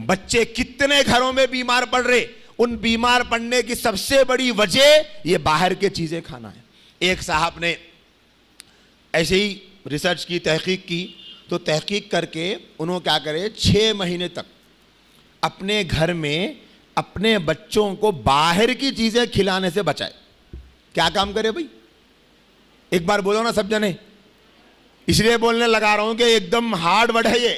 बच्चे कितने घरों में बीमार पड़ रहे, उन बीमार पड़ने की सबसे बड़ी वजह ये बाहर के चीजें खाना है। एक साहब ने ऐसे ही रिसर्च की, तहकीक की, तो तहकीक करके उन्होंने क्या करे, 6 महीने तक अपने घर में अपने बच्चों को बाहर की चीजें खिलाने से बचाए। क्या काम करे भाई, एक बार बोलो ना सब जने। इसलिए बोलने लगा रहा हूं कि एकदम हार्ड वर्ड है ये,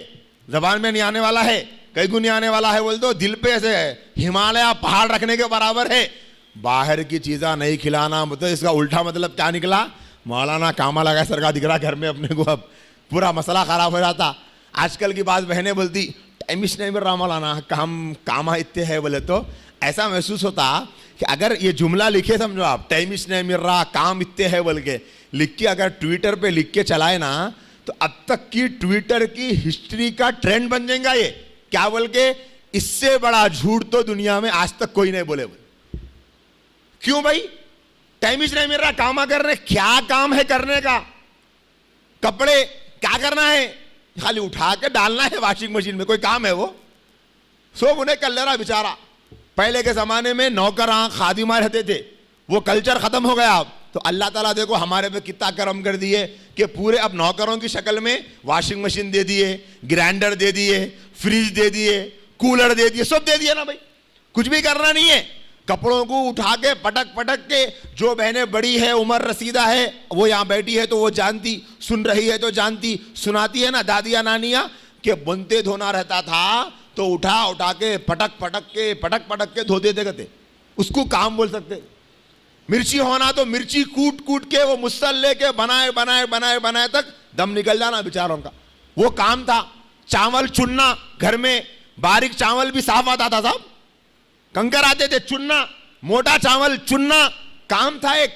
जबान में नहीं आने वाला है, कई गुनी आने वाला है, बोल दो दिल पे ऐसे है, हिमालय पहाड़ रखने के बराबर है। बाहर की चीज़ा नहीं खिलाना, मतलब इसका उल्टा मतलब क्या निकला, मौलाना कामा लगा सर का दिख रहा घर में अपने को, अब पूरा मसला खराब हो जाता। आजकल की बात बहनें बोलती टाइम नहीं मिल रहा मौलाना, कामा इतने है बोले, तो ऐसा महसूस होता कि अगर ये जुमला लिखे, समझो आप, टाइम नहीं मिल रहा, काम इतने है बोल के लिख के अगर ट्विटर पे लिख के चलाए ना, तो अब तक की ट्विटर की हिस्ट्री का ट्रेंड बन जाएगा ये। क्या बोल के, इससे बड़ा झूठ तो दुनिया में आज तक कोई नहीं बोले। क्यों भाई, टाइम नहीं मिल रहा, कामा कर रहे, क्या काम है करने का, कपड़े क्या करना है, खाली उठा के डालना है वॉशिंग मशीन में, कोई काम है वो, सब उन्हें कर ले रहा बेचारा। पहले के जमाने में नौकरां खादिमा रहते थे, वो कल्चर खत्म हो गया। अब तो अल्लाह ताला देखो हमारे पे कितना करम कर दिए कि पूरे अब नौकरों की शक्ल में वॉशिंग मशीन दे दिए, ग्राइंडर दे दिए, फ्रिज दे दिए, कूलर दे दिए, सब दे दिए ना भाई, कुछ भी करना नहीं है। कपड़ों को उठा के पटक पटक के, जो बहनें बड़ी है, उम्र रसीदा है, वो यहाँ बैठी है तो वो जानती, सुन रही है तो जानती, सुनाती है ना दादिया नानिया कि बुनते धोना रहता था तो उठा उठा के पटक पटक के धोते थे, कहते उसको काम बोल सकते। मिर्ची होना तो मिर्ची कूट कूट के वो मुसल लेके बनाए बनाए बनाए बनाए तक दम निकल जाना बेचारों का, वो काम था। चावल चुनना, घर में बारीक चावल भी साफ आता था साहब, कंकर आते थे, चुनना, मोटा चावल चुनना काम था एक।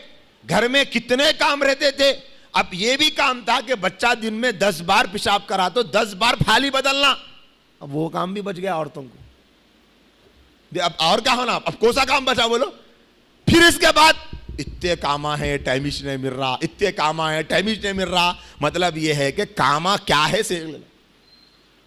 घर में कितने काम रहते थे। अब ये भी काम था कि बच्चा दिन में 10 बार पेशाब करा तो 10 बार फाली बदलना, अब वो काम भी बच गया औरतों को। अब और क्या होना, अब कौन सा काम बचा बोलो। फिर इसके बाद इतने कामा है, टाइम ही नहीं मिल रहा, इतने कामा है, टाइम ही नहीं मिल रहा। मतलब ये है कि कामा क्या है से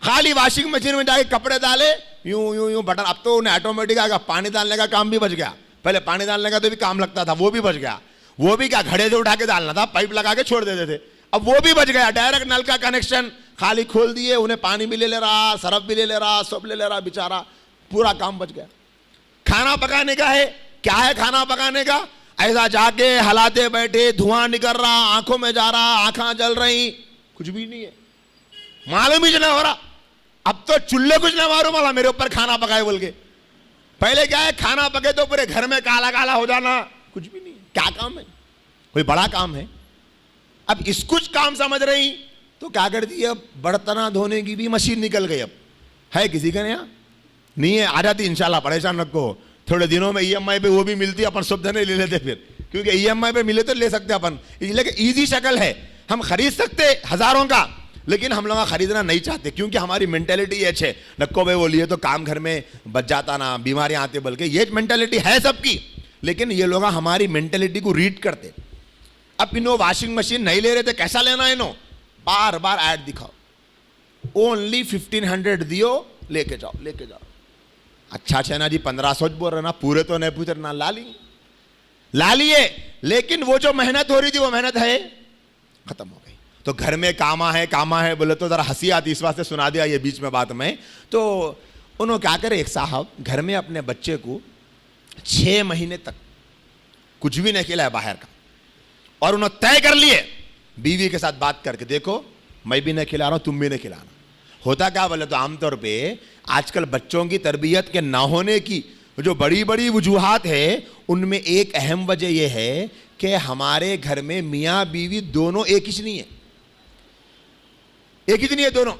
खाली वॉशिंग मशीन में जाके कपड़े डाले, यूं यूं यूं बटन। अब तो उन्हें ऑटोमेटिक आ गया, पानी डालने का काम भी बच गया। पहले पानी डालने का तो भी काम लगता था, वो भी बच गया। वो भी क्या घड़े से उठा के डालना था, पाइप लगा के छोड़ देते थे, अब वो भी बच गया। डायरेक्ट नल का कनेक्शन खाली खोल दिए, उन्हें पानी भी ले ले रहा, सरफ भी ले ले रहा, सब ले ले रहा, बेचारा पूरा काम बच गया। खाना पकाने का है, क्या है खाना पकाने का, ऐसा जाके हलाते बैठे, धुआं निकल रहा, आंखों में जा रहा, आंखें जल रही, कुछ भी नहीं है, मालूम ही नहीं हो रहा। अब तो चूल्हे कुछ ना मालूम वाला मेरे ऊपर खाना पकाए बोल के। पहले क्या है, खाना पके तो पूरे घर में काला काला हो जाना, कुछ भी नहीं। क्या काम है, कोई बड़ा काम है। अब इस कुछ काम समझ रही तो क्या कर दी, अब बर्तन धोने की भी मशीन निकल गई। अब है किसी के यहाँ नहीं है, आ जाती इंशाल्लाह, परेशान रखो। थोड़े दिनों में EMI पे वो भी मिलती, अपन सब जने ले लेते फिर, क्योंकि EMI पे मिले तो ले सकते अपन, लेकिन ईजी शक्ल है, हम खरीद सकते हजारों का, लेकिन हम लोग खरीदना नहीं चाहते क्योंकि हमारी मेंटेलिटी ये है, नक्को भाई वो लिए तो काम घर में बच जाता ना, बीमारियां आती, बल्कि ये मेंटेलिटी है सबकी। लेकिन ये लोग हमारी मेंटेलिटी को रीड करते। अब इन्हों वॉशिंग मशीन नहीं ले रहे थे, कैसा लेना है इन्हों, बार बार ऐड दिखाओ, ओनली 1500 दियो, लेके जाओ लेके जाओ। अच्छा ना जी 1500 बोल रहे ना, पूरे तो नहीं पूछ रहे ना, ला लिए, लेकिन वो जो मेहनत हो रही थी वो मेहनत है खत्म हो गई। तो घर में कामा है बोले तो जरा हंसी आती, इस वास्ते सुना दिया ये बीच में बात में। तो उन्होंने क्या करे, एक साहब घर में अपने बच्चे को 6 महीने तक कुछ भी नहीं खिलाया बाहर का, और उन्होंने तय कर लिए बीवी के साथ बात करके, देखो मैं भी नहीं खिला रहा हूं, तुम भी नहीं खिलाना। होता क्या बोले तो आमतौर पे आजकल बच्चों की तरबियत के ना होने की जो बड़ी बड़ी वजूहात है, उनमें एक अहम वजह यह है कि हमारे घर में मियाँ बीवी दोनों एक ही नहीं है, एक ही नहीं है दोनों।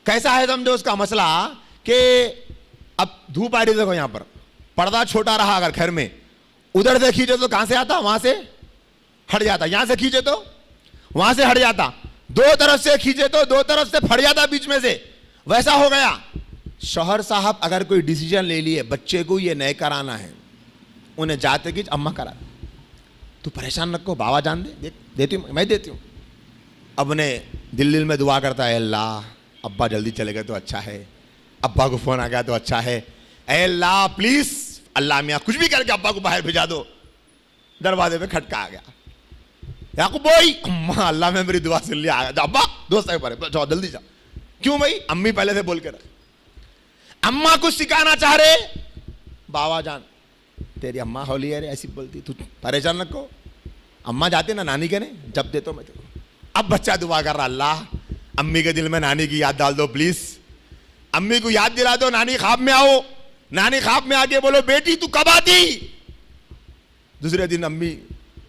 कैसा है समझो उसका मसला कि अब धूप आ रही, देखो यहां पर पर्दा छोटा रहा अगर घर में, उधर से खींचे तो कहां से आता, वहां से हट जाता, यहां से खींचे तो वहां से हट जाता, दो तरफ से खींचे तो दो तरफ से फट जाता बीच में से, वैसा हो गया। शौहर साहब अगर कोई डिसीजन ले लिए बच्चे को ये नहीं कराना है, उन्हें जाते कि अम्मा करा, तू परेशान रखो, बाबा जान दे, देती हूँ मैं देती हूँ। अब उन्हें दिल दिल में दुआ करता है, अल्लाह अब्बा जल्दी चले गए तो अच्छा है, अब्बा को फोन आ गया तो अच्छा है, ऐ अल्लाह प्लीज, अल्लाह मियाँ कुछ भी करके अब्बा को बाहर भेजा दो। दरवाजे पे खटका आ गया, याकूब भाई, अम्मा अल्लाह में मेरी दुआ सुन लिया, आ गया अब्बा दोस्त है पर जाओ जल्दी जाओ। क्यों भाई? अम्मी पहले से बोल के रख, अम्मा कुछ सिखाना चाह रहे, बाबा जान तेरी अम्मा होली है रे ऐसी बोलती, तू परेशान रखो, अम्मा जाते ना नानी के ने जब दे तो मैं तेरे को। अब बच्चा दुआ कर रहा, अल्लाह अम्मी के दिल में नानी की याद डाल दो प्लीज, अम्मी को याद दिला दो, नानी ख्वाब में आओ, नानी ख्वाब में आके बोलो बेटी तू कब आती। दूसरे दिन अम्मी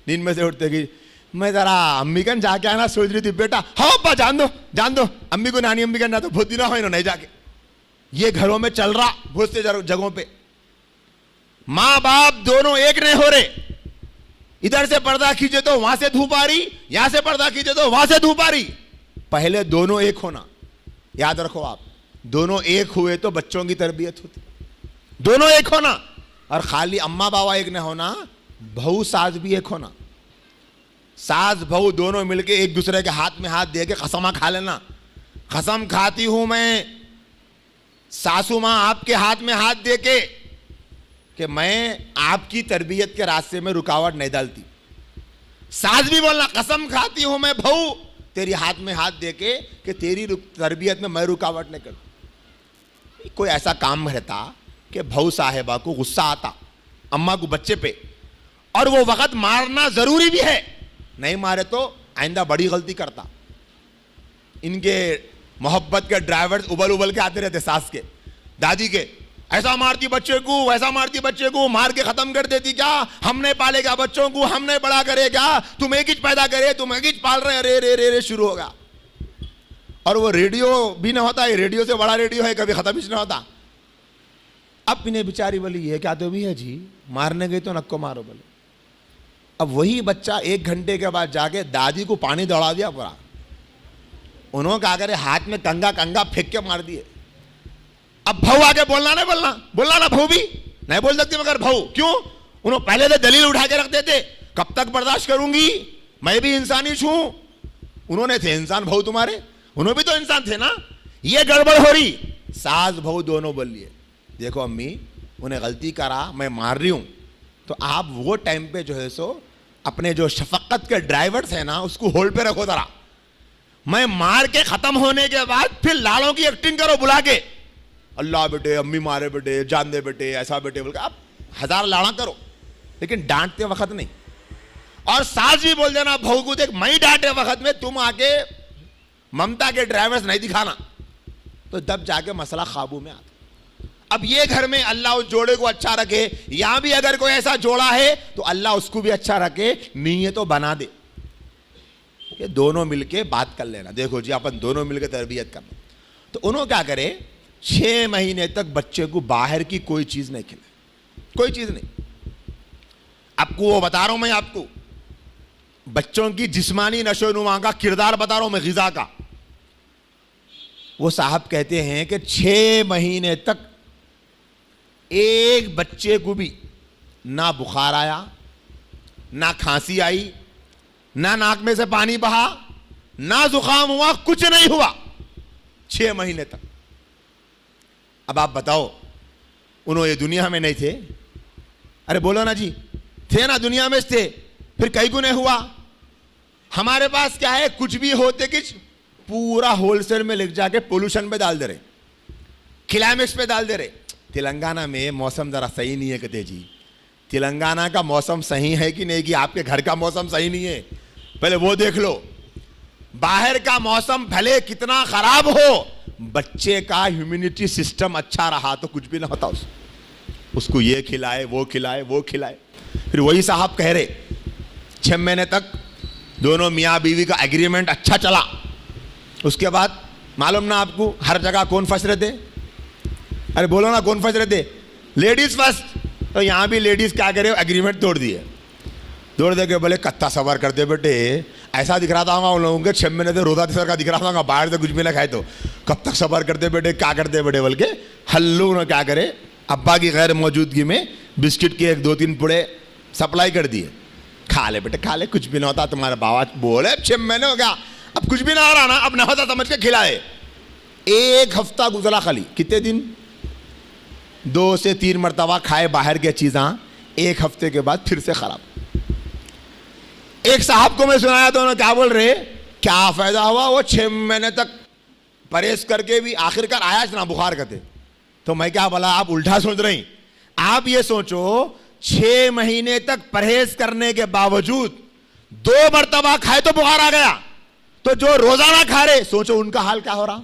नींद में से उठते कि मैं जरा अम्मी कन जाके आना सोच रही थी, बेटा हाँ अब्बा जान दो अम्मी को, नानी अम्मी कन तो बहुत दिन हो इन्होंने जाके। ये घरों में चल रहा बहुत से जगहों पे, माँ बाप दोनों एक नहीं हो रहे, इधर से पर्दा खींचे तो वहां से धूप आ रही, यहां से पर्दा खींचे तो वहां से धूप आ रही। पहले दोनों एक होना, याद रखो आप, दोनों एक हुए तो बच्चों की तरबियत होती, दोनों एक होना। और खाली अम्मा बाबा एक न होना, बहू सास भी एक होना, सास बहू दोनों मिलके एक दूसरे के हाथ में हाथ दे के कसमा खा लेना, कसम खाती हूं मैं सासू मां आपके हाथ में हाथ दे के कि मैं आपकी तरबियत के रास्ते में रुकावट नहीं डालती। सास भी बोलना कसम खाती हूं मैं बहू तेरी हाथ में हाथ दे के कि तेरी तरबियत में मैं रुकावट नहीं करूं। कोई ऐसा काम रहता कि बहू साहिबा को गुस्सा आता अम्मा को बच्चे पे, और वो वक्त मारना जरूरी भी है, नहीं मारे तो आइंदा बड़ी गलती करता। इनके मोहब्बत के ड्राइवर्स उबल उबल के आते रहते सास के दादी के, ऐसा मारती बच्चे को, वैसा मारती बच्चे को, मार के खत्म कर देती, क्या हमने पालेगा बच्चों को, हमने बड़ा करे क्या, तुम एक ही पैदा करे, तुम एक ही पाल रहे, रे रे रे रे शुरू होगा। और वो रेडियो भी ना होता है, रेडियो से बड़ा रेडियो है, कभी खत्म ही नहीं होता। अब इन्हें बेचारी बोली ये क्या तो भी है जी, मारने गई तो नक्को मारो बोले। अब वही बच्चा 1 घंटे के बाद जाके दादी को पानी दौड़ा दिया पूरा, उन्होंने क्या करे हाथ में कंगा कंगा फेंक के मार दिए। अब भाऊ आके बोलना ना भाऊ भी नहीं बोल सकती, मगर भाऊ क्यों, उन्होंने पहले से दलील उठा के रखते थे, कब तक बर्दाश्त करूंगी, मैं भी इंसानी छूं। उन्होंने थे इंसान भाऊ तुम्हारे, उन्होंने भी तो इंसान थे ना। ये गड़बड़ हो रही, सास भाऊ दोनों बोल लिए देखो अम्मी उन्हें गलती करा, मैं मार रही हूं, तो आप वो टाइम पे जो है सो अपने जो शफकत के ड्राइवर्स है ना उसको होल्ड पे रखो जरा, मैं मार के खत्म होने के बाद फिर लालों की एक्टिंग करो बुला के, अल्लाह बेटे अम्मी मारे बेटे, जान दे बेटे, ऐसा बेटे बोल के आप 1000 लाड़ा करो, लेकिन डांटते वक्त नहीं। और सास भी बोल देना बहू को, देख मैं डांटे वक्त में तुम आके ममता के ड्राइवर्स नहीं दिखाना, तो तब जाके मसला काबू में आता। अब ये घर में अल्लाह उस जोड़े को अच्छा रखे, यहां भी अगर कोई ऐसा जोड़ा है तो अल्लाह उसको भी अच्छा रखे, नीयत तो बना दे कि दोनों मिलके बात कर लेना, देखो जी अपन दोनों मिलके तरबियत करना। तो उन्होंने क्या करे 6 महीने तक बच्चे को बाहर की कोई चीज नहीं खिलाए, कोई चीज नहीं। आपको वो बता रहा हूं मैं, आपको बच्चों की जिस्मानी नशोनुमा का किरदार बता रहा हूं मैं, ग़िज़ा का। वो साहब कहते हैं कि 6 महीने तक एक बच्चे को भी ना बुखार आया, ना खांसी आई, ना नाक में से पानी बहा, ना जुकाम हुआ, कुछ नहीं हुआ 6 महीने तक। अब आप बताओ उन्होंने ये दुनिया में नहीं थे, अरे बोलो ना जी, थे ना दुनिया में थे, फिर कहीं को नहीं हुआ। हमारे पास क्या है, कुछ भी होते कि पूरा होलसेल में लिख जाके पोल्यूशन पे डाल दे रहे, क्लाइमेक्स पे डाल दे रहे। तेलंगाना में मौसम जरा सही नहीं है कहते जी, तेलंगाना का मौसम सही है कि नहीं, कि आपके घर का मौसम सही नहीं है, पहले वो देख लो। बाहर का मौसम भले कितना खराब हो, बच्चे का इम्यूनिटी सिस्टम अच्छा रहा तो कुछ भी ना होता उसको ये खिलाए वो खिलाए वो खिलाए। फिर वही साहब कह रहे 6 महीने तक दोनों मियाँ बीवी का एग्रीमेंट अच्छा चला, उसके बाद मालूम ना आपको हर जगह कौन फंस रहे थे, अरे बोलो ना कौन फंस रहे थे, लेडीज फर्स्ट। तो यहाँ भी लेडीज क्या करे, एग्रीमेंट तोड़ दिए, तोड़ दे के बोले कत्ता सवार कर दे बेटे, ऐसा दिख रहा था उन लोगों के 6 महीने से रोजा सर का दिख रहा था, बाहर से कुछ भी ना खाए तो कब तक सवार करते बेटे, क्या करते बेटे बोल के हल्लू ने क्या करे, अब्बा की गैर मौजूदगी में बिस्किट के 1-2-3 पुड़े सप्लाई कर दिए, खा ले बेटे खा ले, कुछ भी ना होता। तुम्हारा बाबा बोले 6 महीने हो गया, अब कुछ भी ना हो रहा ना, अब ना होता समझ के खिलाए। एक हफ्ता गुजरा खाली, कितने दिन, 2 से 3 मरतबा खाए बाहर के चीज़ां, एक हफ्ते के बाद फिर से खराब। एक साहब को मैं सुनाया तो उन्होंने क्या बोल रहे, क्या फायदा हुआ, वो 6 महीने तक परहेज करके भी आखिरकार आया ना बुखार करते। तो मैं क्या बोला, आप उल्टा सोच रही। आप ये सोचो 6 महीने तक परहेज करने के बावजूद 2 मरतबा खाए तो बुखार आ गया, तो जो रोजाना खा रहे, सोचो उनका हाल क्या हो रहा।